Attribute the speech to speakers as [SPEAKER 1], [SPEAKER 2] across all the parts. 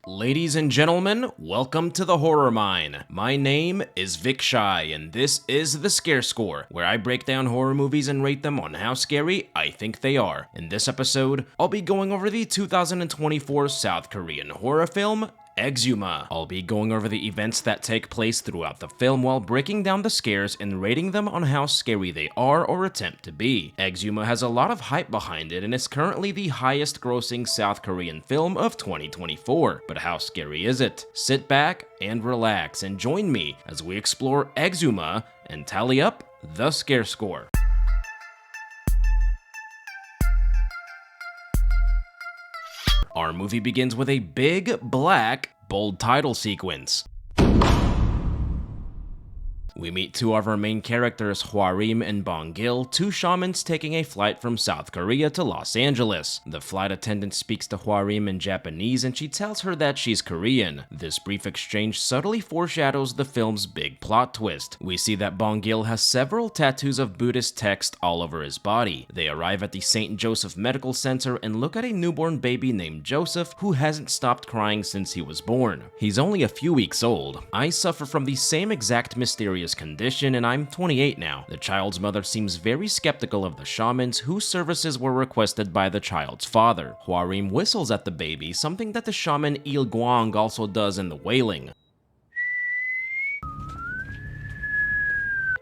[SPEAKER 1] Ladies and gentlemen, welcome to the Horror Mine. My name is Vic Shy, and this is the Scare Score, where I break down horror movies and rate them on how scary I think they are. In this episode, I'll be going over the 2024 South Korean horror film, EXHUMA. I'll be going over the events that take place throughout the film while breaking down the scares and rating them on how scary they are or attempt to be. EXHUMA has a lot of hype behind it and is currently the highest grossing South Korean film of 2024. But how scary is it? Sit back and relax and join me as we explore EXHUMA and tally up the Scare Score. Our movie begins with a big, black, bold title sequence. We meet two of our main characters, Hwarim and Bong-gil, two shamans taking a flight from South Korea to Los Angeles. The flight attendant speaks to Hwarim in Japanese and she tells her that she's Korean. This brief exchange subtly foreshadows the film's big plot twist. We see that Bong-gil has several tattoos of Buddhist text all over his body. They arrive at the St. Joseph Medical Center and look at a newborn baby named Joseph who hasn't stopped crying since he was born. He's only a few weeks old. I suffer from the same exact mysterious condition and I'm 28 now. The child's mother seems very skeptical of the shamans whose services were requested by the child's father. Hwarim whistles at the baby, something that the shaman Il Guang also does in The Wailing.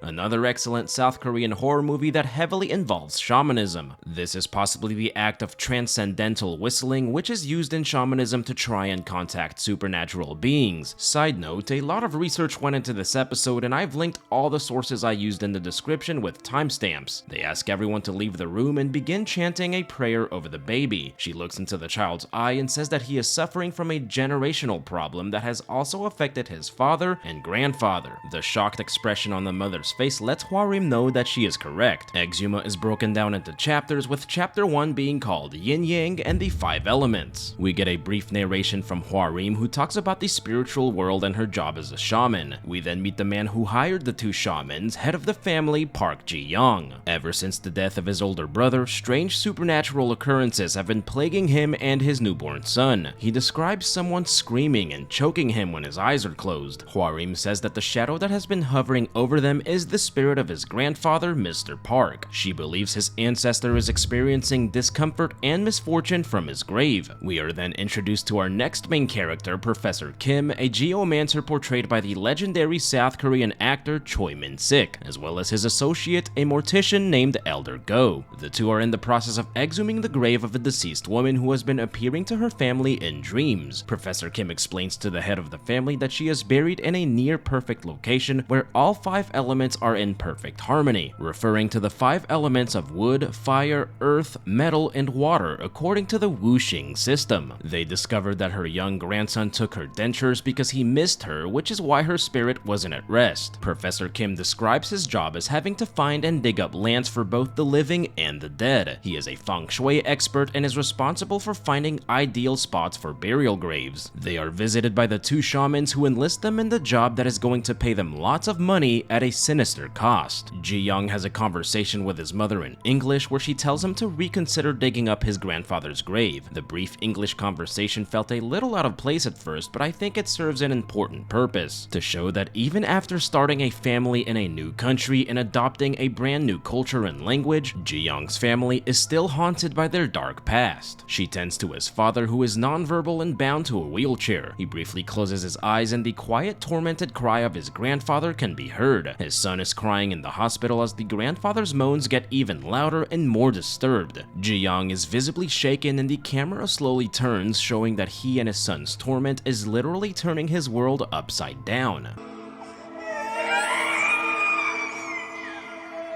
[SPEAKER 1] Another excellent South Korean horror movie that heavily involves shamanism. This is possibly the act of Transcendental Whistling, which is used in shamanism to try and contact supernatural beings. Side note, a lot of research went into this episode and I've linked all the sources I used in the description with timestamps. They ask everyone to leave the room and begin chanting a prayer over the baby. She looks into the child's eye and says that he is suffering from a generational problem that has also affected his father and grandfather. The shocked expression on the mother's face lets Hwarim know that she is correct. EXHUMA is broken down into chapters, with chapter 1 being called Yin Yang and the 5 Elements. We get a brief narration from Hwarim who talks about the spiritual world and her job as a shaman. We then meet the man who hired the two shamans, head of the family, Park Ji-young. Ever since the death of his older brother, strange supernatural occurrences have been plaguing him and his newborn son. He describes someone screaming and choking him when his eyes are closed. Hwarim says that the shadow that has been hovering over them is the spirit of his grandfather, Mr. Park. She believes his ancestor is experiencing discomfort and misfortune from his grave. We are then introduced to our next main character, Professor Kim, a geomancer portrayed by the legendary South Korean actor Choi Min-sik, as well as his associate, a mortician named Elder Go. The two are in the process of exhuming the grave of a deceased woman who has been appearing to her family in dreams. Professor Kim explains to the head of the family that she is buried in a near-perfect location where all 5 elements are in perfect harmony, referring to the 5 elements of wood, fire, earth, metal, and water according to the Wuxing System. They discovered that her young grandson took her dentures because he missed her, which is why her spirit wasn't at rest. Professor Kim describes his job as having to find and dig up lands for both the living and the dead. He is a Feng Shui expert and is responsible for finding ideal spots for burial graves. They are visited by the two shamans who enlist them in the job that is going to pay them lots of money at a sinister cost. Ji-young has a conversation with his mother in English where she tells him to reconsider digging up his grandfather's grave. The brief English conversation felt a little out of place at first, but I think it serves an important purpose, to show that even after starting a family in a new country and adopting a brand new culture and language, Ji-young's family is still haunted by their dark past. She tends to his father, who is nonverbal and bound to a wheelchair. He briefly closes his eyes and the quiet, tormented cry of his grandfather can be heard. His son is crying in the hospital as the grandfather's moans get even louder and more disturbed. Ji-young is visibly shaken and the camera slowly turns, showing that he and his son's torment is literally turning his world upside down.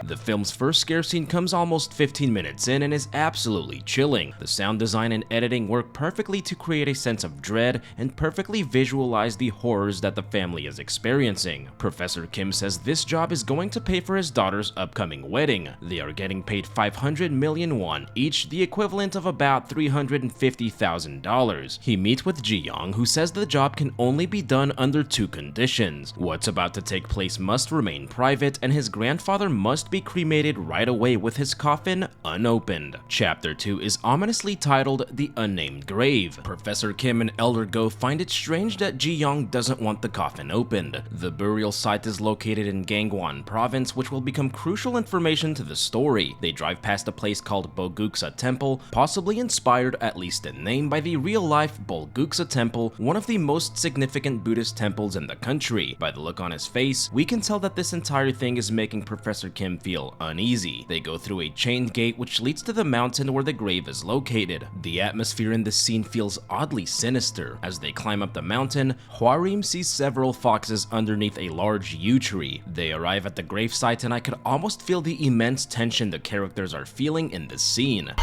[SPEAKER 1] The film's first scare scene comes almost 15 minutes in and is absolutely chilling. The sound design and editing work perfectly to create a sense of dread and perfectly visualize the horrors that the family is experiencing. Professor Kim says this job is going to pay for his daughter's upcoming wedding. They are getting paid 500 million won each, the equivalent of about $350,000. He meets with Ji-young, who says the job can only be done under 2 conditions. What's about to take place must remain private and his grandfather must be be cremated right away with his coffin unopened. Chapter 2 is ominously titled The Unnamed Grave. Professor Kim and Elder Go find it strange that Ji-young doesn't want the coffin opened. The burial site is located in Gangwon Province, which will become crucial information to the story. They drive past a place called Bulguksa Temple, possibly inspired, at least in name, by the real-life Bulguksa Temple, one of the most significant Buddhist temples in the country. By the look on his face, we can tell that this entire thing is making Professor Kim feel uneasy. They go through a chained gate which leads to the mountain where the grave is located. The atmosphere in this scene feels oddly sinister. As they climb up the mountain, Hwarim sees several foxes underneath a large yew tree. They arrive at the gravesite and I could almost feel the immense tension the characters are feeling in this scene.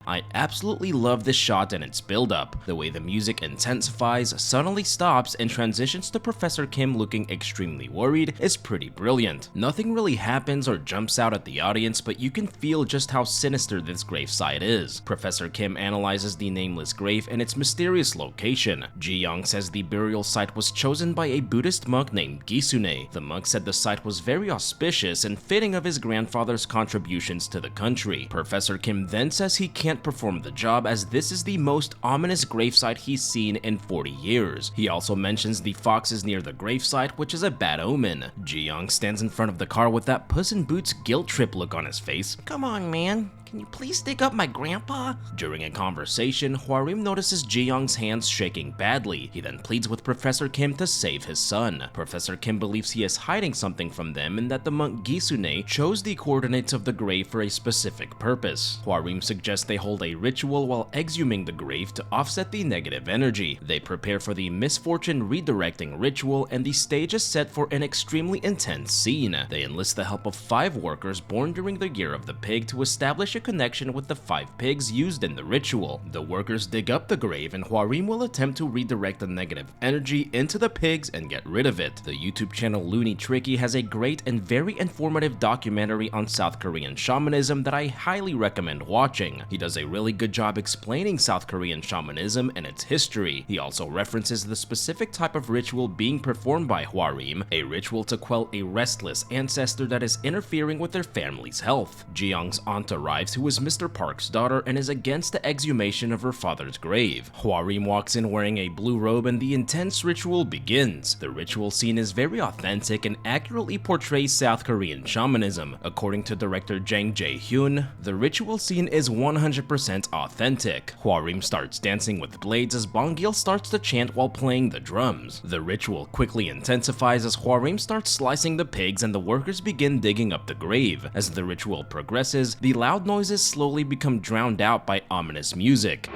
[SPEAKER 1] I absolutely love this shot and its build-up. The way the music intensifies, suddenly stops, and transitions to Professor Kim looking extremely worried is pretty brilliant. Nothing really happens or jumps out at the audience, but you can feel just how sinister this gravesite is. Professor Kim analyzes the nameless grave and its mysterious location. Ji-young says the burial site was chosen by a Buddhist monk named Gisune. The monk said the site was very auspicious and fitting of his grandfather's contributions to the country. Professor Kim then says he can't perform the job as this is the most ominous gravesite he's seen in 40 years. He also mentions the foxes near the gravesite, which is a bad omen. Ji-young stands in front of the car with that Puss in Boots guilt trip look on his face. Come on, man. Can you please dig up my grandpa? During a conversation, Hwarim notices Ji-young's hands shaking badly. He then pleads with Professor Kim to save his son. Professor Kim believes he is hiding something from them and that the monk Gisune chose the coordinates of the grave for a specific purpose. Hwarim suggests they hold a ritual while exhuming the grave to offset the negative energy. They prepare for the misfortune redirecting ritual and the stage is set for an extremely intense scene. They enlist the help of 5 workers born during the year of the pig to establish a connection with the 5 pigs used in the ritual. The workers dig up the grave and Hwarim will attempt to redirect the negative energy into the pigs and get rid of it. The YouTube channel Loonytricky has a great and very informative documentary on South Korean shamanism that I highly recommend watching. He does a really good job explaining South Korean shamanism and its history. He also references the specific type of ritual being performed by Hwarim, a ritual to quell a restless ancestor that is interfering with their family's health. Ji-young's aunt arrives, who is Mr. Park's daughter and is against the exhumation of her father's grave. Hwarim walks in wearing a blue robe and the intense ritual begins. The ritual scene is very authentic and accurately portrays South Korean shamanism. According to director Jang Jae-hyun, the ritual scene is 100% authentic. Hwarim starts dancing with blades as Bongil starts to chant while playing the drums. The ritual quickly intensifies as Hwarim starts slicing the pigs and the workers begin digging up the grave. As the ritual progresses, the loud noises slowly become drowned out by ominous music.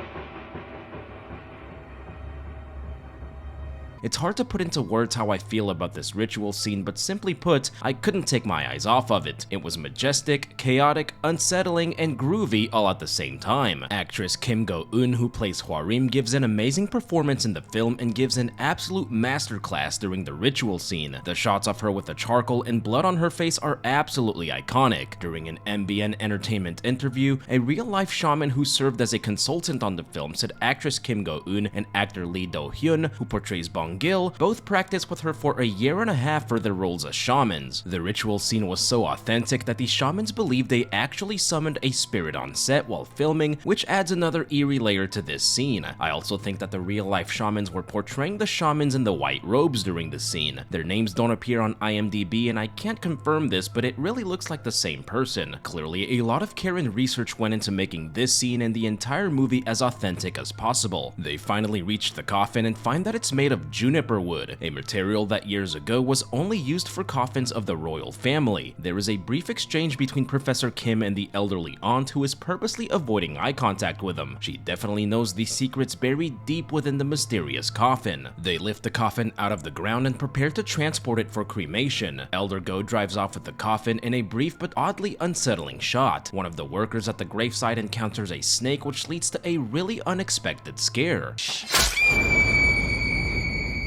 [SPEAKER 1] It's hard to put into words how I feel about this ritual scene, but simply put, I couldn't take my eyes off of it. It was majestic, chaotic, unsettling, and groovy all at the same time. Actress Kim Go-eun, who plays Hwarim, gives an amazing performance in the film and gives an absolute masterclass during the ritual scene. The shots of her with the charcoal and blood on her face are absolutely iconic. During an MBN Entertainment interview, a real-life shaman who served as a consultant on the film said actress Kim Go-eun and actor Lee Do-hyun, who portrays Bong Gil, both practiced with her for a 1.5 years for their roles as shamans. The ritual scene was so authentic that the shamans believed they actually summoned a spirit on set while filming, which adds another eerie layer to this scene. I also think that the real-life shamans were portraying the shamans in the white robes during the scene. Their names don't appear on IMDb and I can't confirm this, but it really looks like the same person. Clearly, a lot of care and research went into making this scene and the entire movie as authentic as possible. They finally reach the coffin and find that it's made of juniper wood, a material that years ago was only used for coffins of the royal family. There is a brief exchange between Professor Kim and the elderly aunt who is purposely avoiding eye contact with him. She definitely knows the secrets buried deep within the mysterious coffin. They lift the coffin out of the ground and prepare to transport it for cremation. Elder Go drives off with the coffin in a brief but oddly unsettling shot. One of the workers at the gravesite encounters a snake, which leads to a really unexpected scare.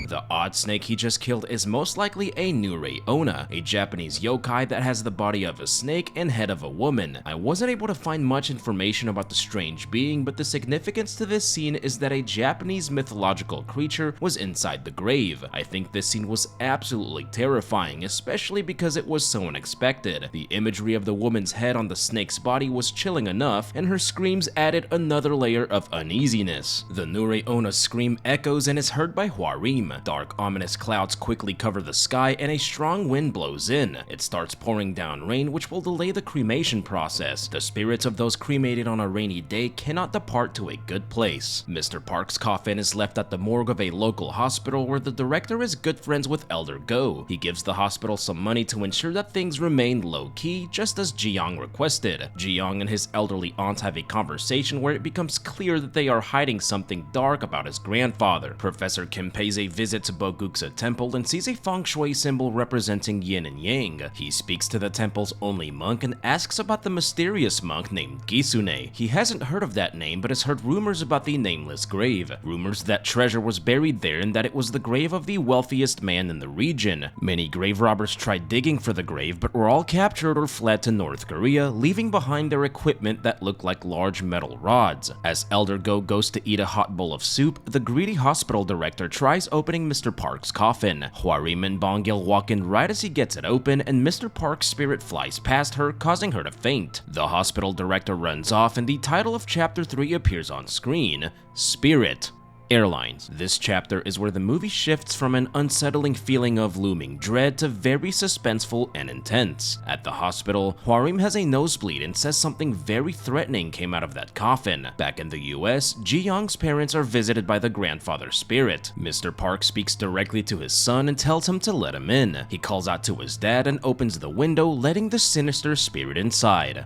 [SPEAKER 1] The odd snake he just killed is most likely a Nure-Onna, a Japanese yokai that has the body of a snake and head of a woman. I wasn't able to find much information about the strange being, but the significance to this scene is that a Japanese mythological creature was inside the grave. I think this scene was absolutely terrifying, especially because it was so unexpected. The imagery of the woman's head on the snake's body was chilling enough, and her screams added another layer of uneasiness. The Nure-Onna's scream echoes and is heard by Hwarim. Dark, ominous clouds quickly cover the sky and a strong wind blows in. It starts pouring down rain, which will delay the cremation process. The spirits of those cremated on a rainy day cannot depart to a good place. Mr. Park's coffin is left at the morgue of a local hospital where the director is good friends with Elder Go. He gives the hospital some money to ensure that things remain low-key, just as Ji-young requested. Ji-young and his elderly aunt have a conversation where it becomes clear that they are hiding something dark about his grandfather. Professor Kim pays a visit to Bulguksa Temple and sees a feng shui symbol representing yin and yang. He speaks to the temple's only monk and asks about the mysterious monk named Gisune. He hasn't heard of that name, but has heard rumors about the nameless grave. Rumors that treasure was buried there and that it was the grave of the wealthiest man in the region. Many grave robbers tried digging for the grave, but were all captured or fled to North Korea, leaving behind their equipment that looked like large metal rods. As Elder Go goes to eat a hot bowl of soup, the greedy hospital director tries opening Mr. Park's coffin. Hwarim and Bongil walk in right as he gets it open, and Mr. Park's spirit flies past her, causing her to faint. The hospital director runs off, and the title of Chapter 3 appears on screen: Spirit Airlines. This chapter is where the movie shifts from an unsettling feeling of looming dread to very suspenseful and intense. At the hospital, Hwarim has a nosebleed and says something very threatening came out of that coffin. Back in the US, Ji-young's parents are visited by the grandfather spirit. Mr. Park speaks directly to his son and tells him to let him in. He calls out to his dad and opens the window, letting the sinister spirit inside.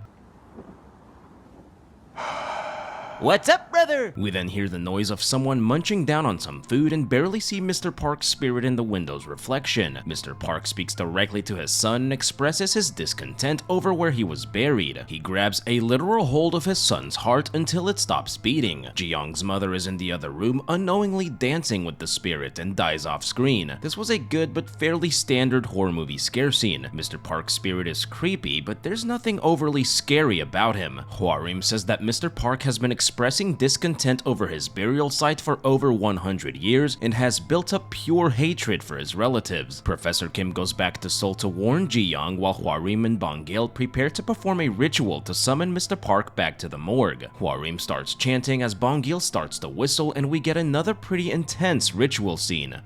[SPEAKER 2] What's up, brother?
[SPEAKER 1] We then hear the noise of someone munching down on some food and barely see Mr. Park's spirit in the window's reflection. Mr. Park speaks directly to his son and expresses his discontent over where he was buried. He grabs a literal hold of his son's heart until it stops beating. Ji-young's mother is in the other room, unknowingly dancing with the spirit, and dies off screen. This was a good but fairly standard horror movie scare scene. Mr. Park's spirit is creepy, but there's nothing overly scary about him. Hwarim says that Mr. Park has been expressing discontent over his burial site for over 100 years and has built up pure hatred for his relatives. Professor Kim goes back to Seoul to warn Ji-young while Hwarim and Bongil prepare to perform a ritual to summon Mr. Park back to the morgue. Hwarim starts chanting as Bongil starts to whistle, and we get another pretty intense ritual scene.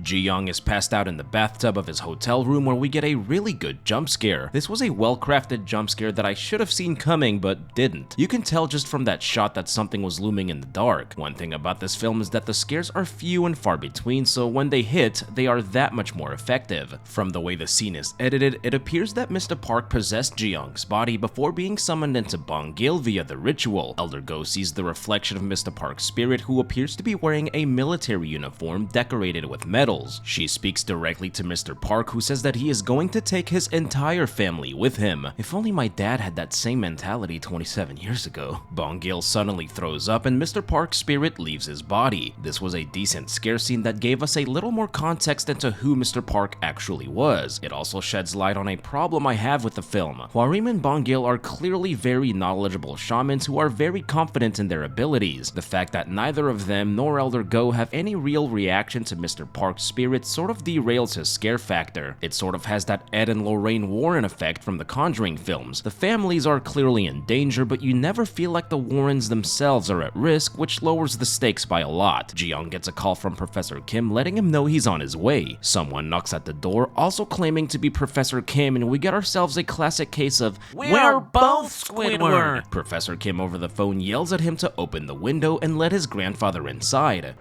[SPEAKER 1] Ji-young is passed out in the bathtub of his hotel room, where we get a really good jump scare. This was a well-crafted jump scare that I should have seen coming but didn't. You can tell just from that shot that something was looming in the dark. One thing about this film is that the scares are few and far between, so when they hit, they are that much more effective. From the way the scene is edited, it appears that Mr. Park possessed Ji-young's body before being summoned into Bongil via the ritual. Elder Go sees the reflection of Mr. Park's spirit, who appears to be wearing a military uniform decorated with medals. She speaks directly to Mr. Park, who says that he is going to take his entire family with him. If only my dad had that same mentality 27 years ago. Bongil suddenly throws up and Mr. Park's spirit leaves his body. This was a decent scare scene that gave us a little more context into who Mr. Park actually was. It also sheds light on a problem I have with the film. Hwarim and Bongil are clearly very knowledgeable shamans who are very confident in their abilities. The fact that neither of them nor Elder Go have any real reaction to Mr. Park's spirit sort of derails his scare factor. It sort of has that Ed and Lorraine Warren effect from the Conjuring films. The families are clearly in danger, but you never feel like the Warrens themselves are at risk, which lowers the stakes by a lot. Ji-young gets a call from Professor Kim letting him know he's on his way. Someone knocks at the door, also claiming to be Professor Kim, and we get ourselves a classic case of
[SPEAKER 2] We're both Squidward!
[SPEAKER 1] Professor Kim over the phone yells at him to open the window and let his grandfather inside.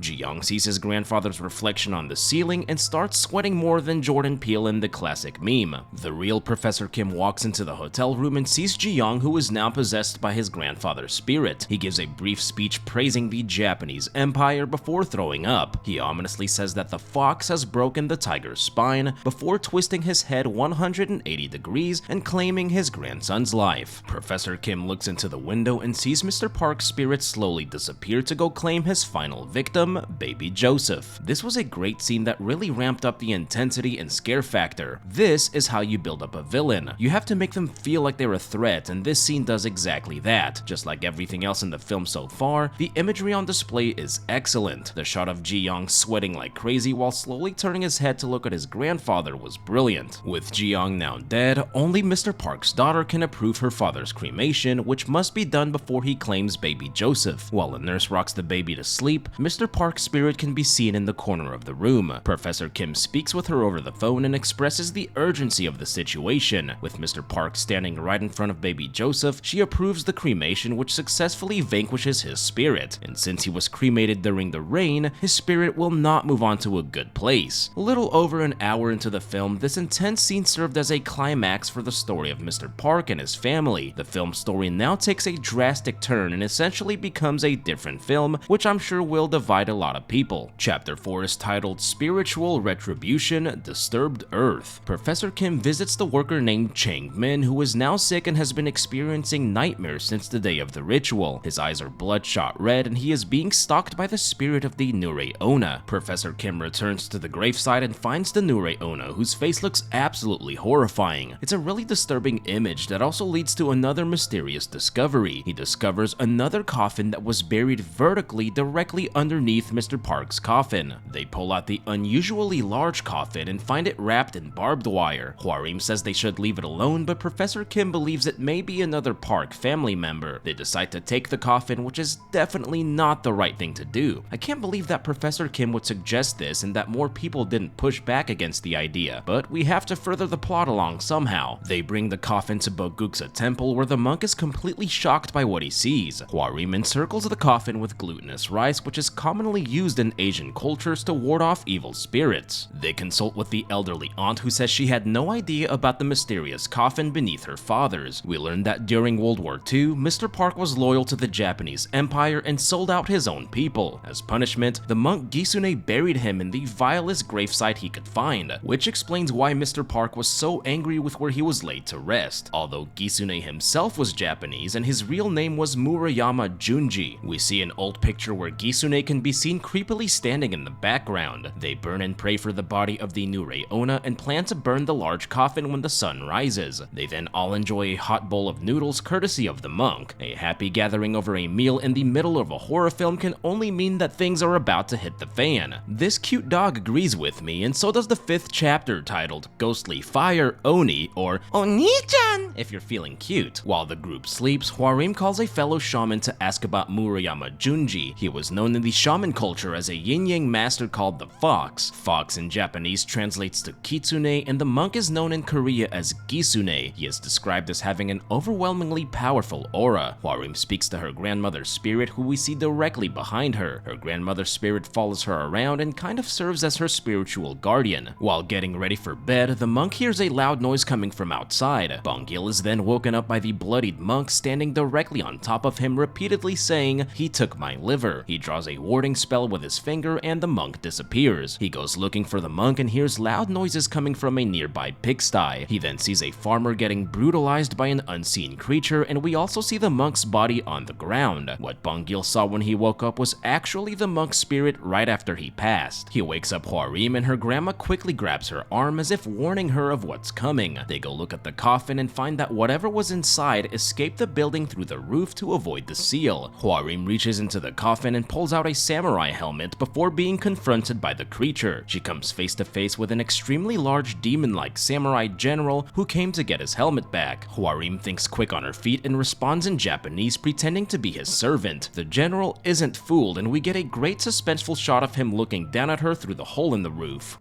[SPEAKER 1] Ji-young sees his grandfather's reflection on the ceiling and starts sweating more than Jordan Peele in the classic meme. The real Professor Kim walks into the hotel room and sees Ji-young, who is now possessed by his grandfather's spirit. He gives a brief speech praising the Japanese Empire before throwing up. He ominously says that the fox has broken the tiger's spine before twisting his head 180 degrees and claiming his grandson's life. Professor Kim looks into the window and sees Mr. Park's spirit slowly disappear to go claim his final victim, baby Joseph. This was a great scene that really ramped up the intensity and scare factor. This is how you build up a villain. You have to make them feel like they're a threat, and this scene does exactly that. Just like everything else in the film so far, the imagery on display is excellent. The shot of Ji-young sweating like crazy while slowly turning his head to look at his grandfather was brilliant. With Ji-young now dead, only Mr. Park's daughter can approve her father's cremation, which must be done before he claims baby Joseph. While the nurse rocks the baby to sleep, Mr. Park's spirit can be seen in the corner of the room. Professor Kim speaks with her over the phone and expresses the urgency of the situation. With Mr. Park standing right in front of baby Joseph, she approves the cremation, which successfully vanquishes his spirit. And since he was cremated during the rain, his spirit will not move on to a good place. A little over an hour into the film, this intense scene served as a climax for the story of Mr. Park and his family. The film's story now takes a drastic turn and essentially becomes a different film, which I'm sure will divide a lot of people. Chapter 4 is titled Spiritual Retribution, Disturbed Earth. Professor Kim visits the worker named Chang Min, who is now sick and has been experiencing nightmares since the day of the ritual. His eyes are bloodshot red and he is being stalked by the spirit of the Nure-Onna. Professor Kim returns to the gravesite and finds the Nure-Onna, whose face looks absolutely horrifying. It's a really disturbing image that also leads to another mysterious discovery. He discovers another coffin that was buried vertically directly underneath Mr. Park's coffin. They pull out the unusually large coffin and find it wrapped in barbed wire. Hwarim says they should leave it alone, but Professor Kim believes it may be another Park family member. They decide to take the coffin, which is definitely not the right thing to do. I can't believe that Professor Kim would suggest this and that more people didn't push back against the idea, but we have to further the plot along somehow. They bring the coffin to Bulguksa Temple, where the monk is completely shocked by what he sees. Hwarim encircles the coffin with glutinous rice, which is commonly used in Asian cultures to ward off evil spirits. They consult with the elderly aunt, who says she had no idea about the mysterious coffin beneath her father's. We learned that during World War II, Mr. Park was loyal to the Japanese Empire and sold out his own people. As punishment, the monk Gisune buried him in the vilest gravesite he could find, which explains why Mr. Park was so angry with where he was laid to rest. Although Gisune himself was Japanese and his real name was Murayama Junji, we see an old picture where Gisune can be seen creepily standing in the background. They burn and pray for the body of the Nure-Onna and plan to burn the large coffin when the sun rises. They then all enjoy a hot bowl of noodles courtesy of the monk. A happy gathering over a meal in the middle of a horror film can only mean that things are about to hit the fan. This cute dog agrees with me, and so does the 5th chapter titled Ghostly Fire Oni, or Oni-chan if you're feeling cute. While the group sleeps, Hwarim calls a fellow shaman to ask about Murayama Junji. He was known in the shaman culture as a yin-yang master called the Fox. Fox in Japanese translates to Kitsune, and the monk is known in Korea as Gisune. He is described as having an overwhelmingly powerful aura. Hwarim speaks to her grandmother's spirit, who we see directly behind her. Her grandmother's spirit follows her around and kind of serves as her spiritual guardian. While getting ready for bed, the monk hears a loud noise coming from outside. Bong-gil is then woken up by the bloodied monk standing directly on top of him, repeatedly saying, "He took my liver." He draws a warding spell with his finger and the monk disappears. He goes looking for the monk and hears loud noises coming from a nearby pigsty. He then sees a farmer getting brutalized by an unseen creature, and we also see the monk's body on the ground. What Bong-gil saw when he woke up was actually the monk's spirit right after he passed. He wakes up Hwarim, and her grandma quickly grabs her arm as if warning her of what's coming. They go look at the coffin and find that whatever was inside escaped the building through the roof to avoid the seal. Hwarim reaches into the coffin and pulls out a samurai helmet before being confronted by the creature. She comes face to face with an extremely large demon-like samurai general who came to get his helmet back. Hwarim thinks quick on her feet and responds in Japanese, pretending to be his servant. The general isn't fooled, and we get a great suspenseful shot of him looking down at her through the hole in the roof.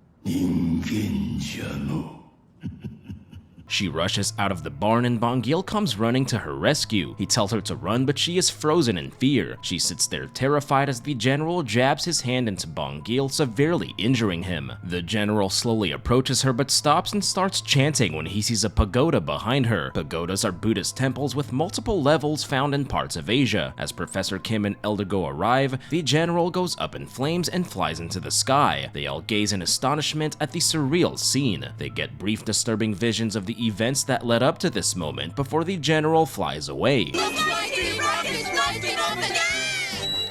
[SPEAKER 1] She rushes out of the barn and Bong-gil comes running to her rescue. He tells her to run, but she is frozen in fear. She sits there terrified as the general jabs his hand into Bong-gil, severely injuring him. The general slowly approaches her but stops and starts chanting when he sees a pagoda behind her. Pagodas are Buddhist temples with multiple levels found in parts of Asia. As Professor Kim and Eldergo arrive, the general goes up in flames and flies into the sky. They all gaze in astonishment at the surreal scene. They get brief disturbing visions of the events that led up to this moment before the general flies away.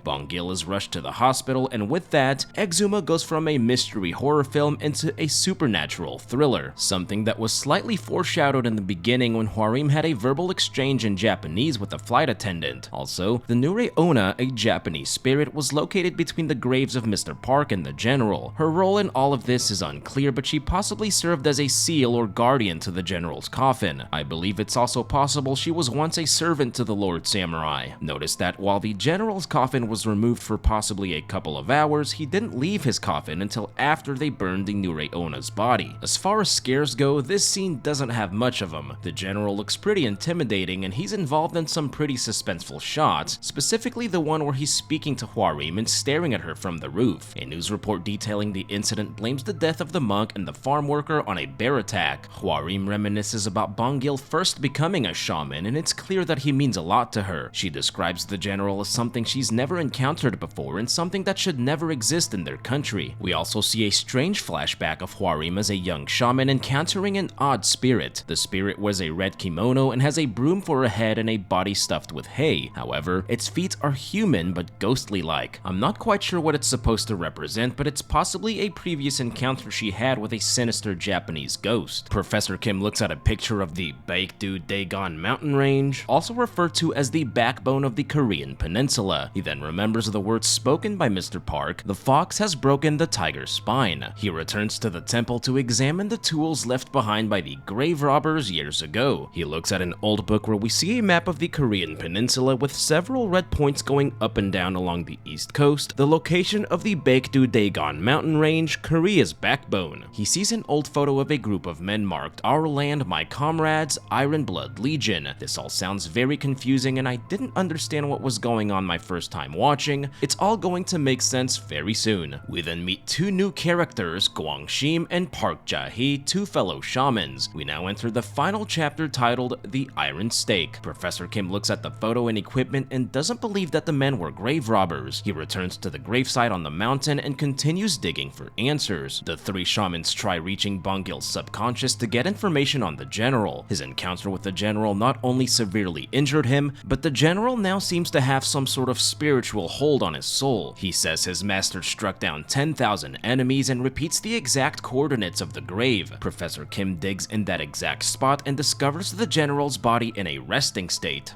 [SPEAKER 1] Bong-gil is rushed to the hospital, and with that, EXHUMA goes from a mystery horror film into a supernatural thriller, something that was slightly foreshadowed in the beginning when Hwarim had a verbal exchange in Japanese with a flight attendant. Also, the Nure-Onna, a Japanese spirit, was located between the graves of Mr. Park and the general. Her role in all of this is unclear, but she possibly served as a seal or guardian to the general's coffin. I believe it's also possible she was once a servant to the Lord Samurai. Notice that while the general's coffin was removed for possibly a couple of hours, he didn't leave his coffin until after they burned the Nure-Onna's body. As far as scares go, this scene doesn't have much of them. The general looks pretty intimidating and he's involved in some pretty suspenseful shots, specifically the one where he's speaking to Hwarim and staring at her from the roof. A news report detailing the incident blames the death of the monk and the farm worker on a bear attack. Hwarim reminisces about Bong-gil first becoming a shaman, and it's clear that he means a lot to her. She describes the general as something she's never encountered before and something that should never exist in their country. We also see a strange flashback of Hwarim as a young shaman encountering an odd spirit. The spirit wears a red kimono and has a broom for a head and a body stuffed with hay. However, its feet are human but ghostly-like. I'm not quite sure what it's supposed to represent, but it's possibly a previous encounter she had with a sinister Japanese ghost. Professor Kim looks at a picture of the Baekdu-daegan mountain range, also referred to as the backbone of the Korean peninsula. He then remembers the words spoken by Mr. Park: "The fox has broken the tiger's spine." He returns to the temple to examine the tools left behind by the grave robbers years ago. He looks at an old book where we see a map of the Korean peninsula with several red points going up and down along the east coast, the location of the Baekdu-daegan mountain range, Korea's backbone. He sees an old photo of a group of men marked "Our Land, My Comrades, Iron Blood Legion." This all sounds very confusing and I didn't understand what was going on my first time watching. It's all going to make sense very soon. We then meet two new characters, Gwangshim and Park Ja-hee, two fellow shamans. We now enter the final chapter titled The Iron Stake. Professor Kim looks at the photo and equipment and doesn't believe that the men were grave robbers. He returns to the gravesite on the mountain and continues digging for answers. The three shamans try reaching Bong-gil's subconscious to get information on the general. His encounter with the general not only severely injured him, but the general now seems to have some sort of spiritual hold on his soul. He says his master struck down 10,000 enemies and repeats the exact coordinates of the grave. Professor Kim digs in that exact spot and discovers the general's body in a resting state.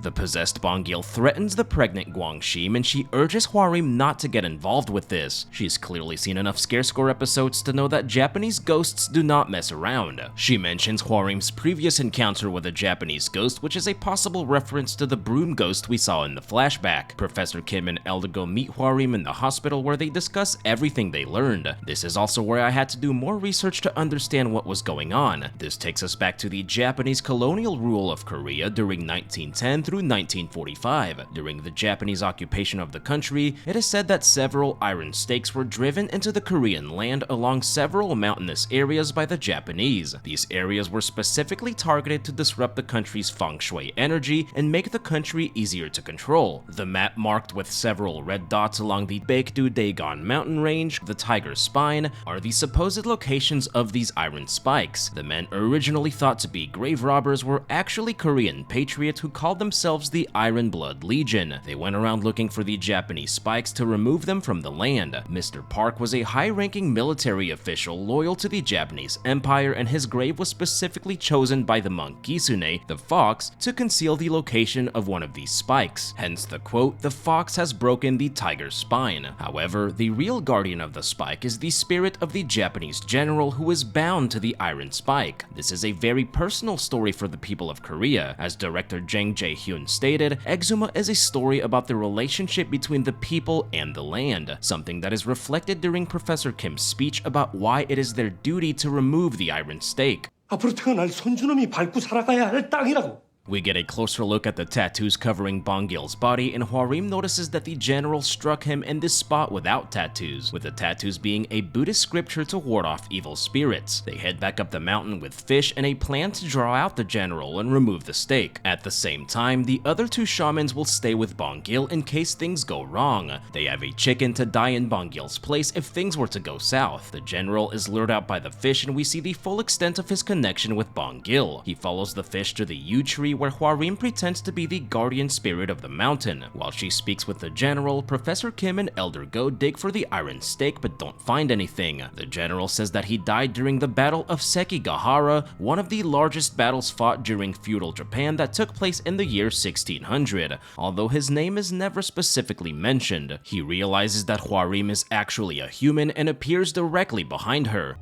[SPEAKER 1] The possessed Bong-gil threatens the pregnant Gwangshim and she urges Hwarim not to get involved with this. She's clearly seen enough Scare Score episodes to know that Japanese ghosts do not mess around. She mentions Hwarim's previous encounter with a Japanese ghost, which is a possible reference to the broom ghost we saw in the flashback. Professor Kim and Eldergo meet Hwarim in the hospital where they discuss everything they learned. This is also where I had to do more research to understand what was going on. This takes us back to the Japanese colonial rule of Korea during 1910 through 1945. During the Japanese occupation of the country, it is said that several iron stakes were driven into the Korean land along several mountainous areas by the Japanese. These areas were specifically targeted to disrupt the country's feng shui energy and make the country easier to control. The map marked with several red dots along the Baekdu-daegan mountain range, the tiger's spine, are the supposed locations of these iron spikes. The men originally thought to be grave robbers were actually Korean patriots who called themselves the Iron Blood Legion. They went around looking for the Japanese spikes to remove them from the land. Mr. Park was a high-ranking military official loyal to the Japanese Empire, and his grave was specifically chosen by the monk Kisune, the fox, to conceal the location of one of these spikes. Hence the quote, "The fox has broken the tiger's spine." However, the real guardian of the spike is the spirit of the Japanese general who is bound to the iron spike. This is a very personal story for the people of Korea, as director Jang Jae-hyun Hyun stated, EXHUMA is a story about the relationship between the people and the land, something that is reflected during Professor Kim's speech about why it is their duty to remove the iron stake.
[SPEAKER 3] 앞으로 태어날 손주놈이 밟고 살아가야 할 땅이라고.
[SPEAKER 1] We get a closer look at the tattoos covering Bong-gil's body, and Hwarim notices that the general struck him in this spot without tattoos, with the tattoos being a Buddhist scripture to ward off evil spirits. They head back up the mountain with fish and a plan to draw out the general and remove the stake. At the same time, the other two shamans will stay with Bong-gil in case things go wrong. They have a chicken to die in Bong-gil's place if things were to go south. The general is lured out by the fish, and we see the full extent of his connection with Bong-gil. He follows the fish to the yew tree where Hwarim pretends to be the guardian spirit of the mountain. While she speaks with the general, Professor Kim and Elder Go dig for the iron stake but don't find anything. The general says that he died during the Battle of Sekigahara, one of the largest battles fought during feudal Japan that took place in the year 1600, although his name is never specifically mentioned. He realizes that Hwarim is actually a human and appears directly behind her.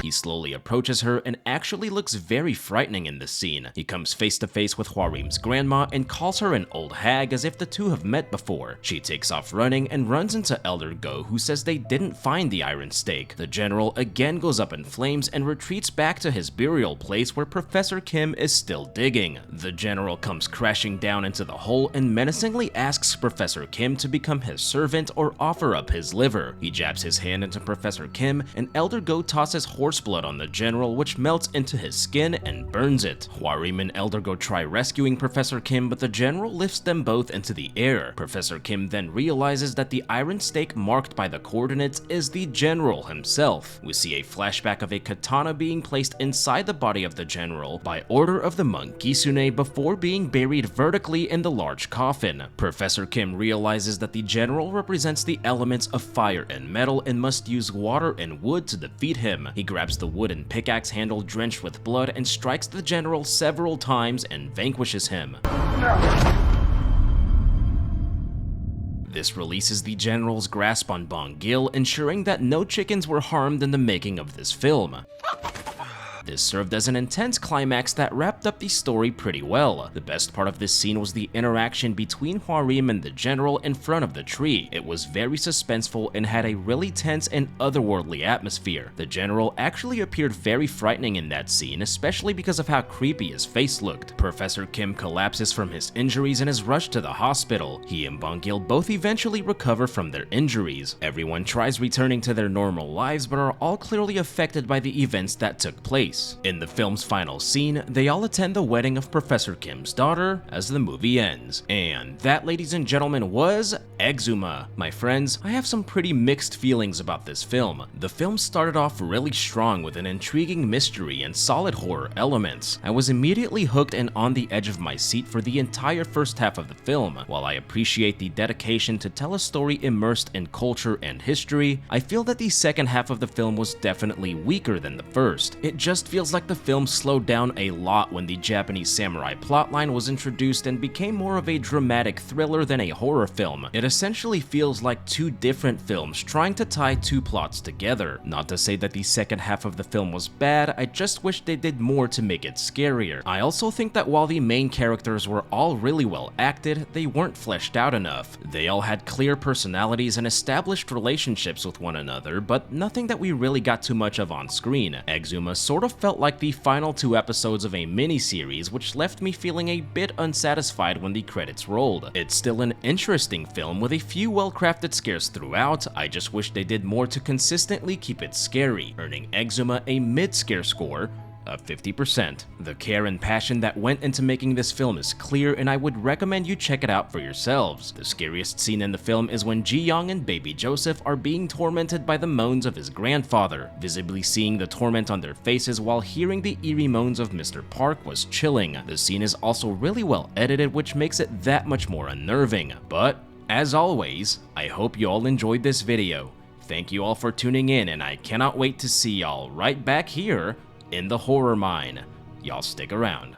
[SPEAKER 1] He slowly approaches her and actually looks very frightening in this scene. He comes face to face with Hwarim's grandma and calls her an old hag as if the two have met before. She takes off running and runs into Elder Go, who says they didn't find the iron stake. The general again goes up in flames and retreats back to his burial place where Professor Kim is still digging. The general comes crashing down into the hole and menacingly asks Professor Kim to become his servant or offer up his liver. He jabs his hand into Professor Kim, and Elder Go tosses horse blood on the general, which melts into his skin and burns it. Hwarim and Elder Go try rescuing Professor Kim, but the general lifts them both into the air. Professor Kim then realizes that the iron stake marked by the coordinates is the general himself. We see a flashback of a katana being placed inside the body of the general by order of the monk Kisune before being buried vertically in the large coffin. Professor Kim realizes that the general represents the elements of fire and metal and must use water and wood to defeat him. He grabs the wooden pickaxe handle drenched with blood and strikes the general several times and vanquishes him. This releases the general's grasp on Bong-gil, ensuring that no chickens were harmed in the making of this film. This served as an intense climax that wrapped up the story pretty well. The best part of this scene was the interaction between Hwarim and the general in front of the tree. It was very suspenseful and had a really tense and otherworldly atmosphere. The general actually appeared very frightening in that scene, especially because of how creepy his face looked. Professor Kim collapses from his injuries and is rushed to the hospital. He and Bong-gil both eventually recover from their injuries. Everyone tries returning to their normal lives but are all clearly affected by the events that took place. In the film's final scene, they all attend the wedding of Professor Kim's daughter as the movie ends. And that, ladies and gentlemen, was EXHUMA. My friends, I have some pretty mixed feelings about this film. The film started off really strong with an intriguing mystery and solid horror elements. I was immediately hooked and on the edge of my seat for the entire first half of the film. While I appreciate the dedication to tell a story immersed in culture and history, I feel that the second half of the film was definitely weaker than the first. It just feels like the film slowed down a lot when the Japanese samurai plotline was introduced and became more of a dramatic thriller than a horror film. It essentially feels like two different films trying to tie two plots together. Not to say that the second half of the film was bad, I just wish they did more to make it scarier. I also think that while the main characters were all really well acted, they weren't fleshed out enough. They all had clear personalities and established relationships with one another, but nothing that we really got too much of on screen. EXHUMA sort of felt like the final two episodes of a mini-series, which left me feeling a bit unsatisfied when the credits rolled. It's still an interesting film with a few well-crafted scares throughout. I just wish they did more to consistently keep it scary, earning EXHUMA a mid-scare score of 50%. The care and passion that went into making this film is clear, and I would recommend you check it out for yourselves. The scariest scene in the film is when Ji-young and baby Joseph are being tormented by the moans of his grandfather. Visibly seeing the torment on their faces while hearing the eerie moans of Mr. Park was chilling. The scene is also really well edited, which makes it that much more unnerving. But as always, I hope you all enjoyed this video. Thank you all for tuning in, and I cannot wait to see y'all right back here in the horror mine. Y'all stick around.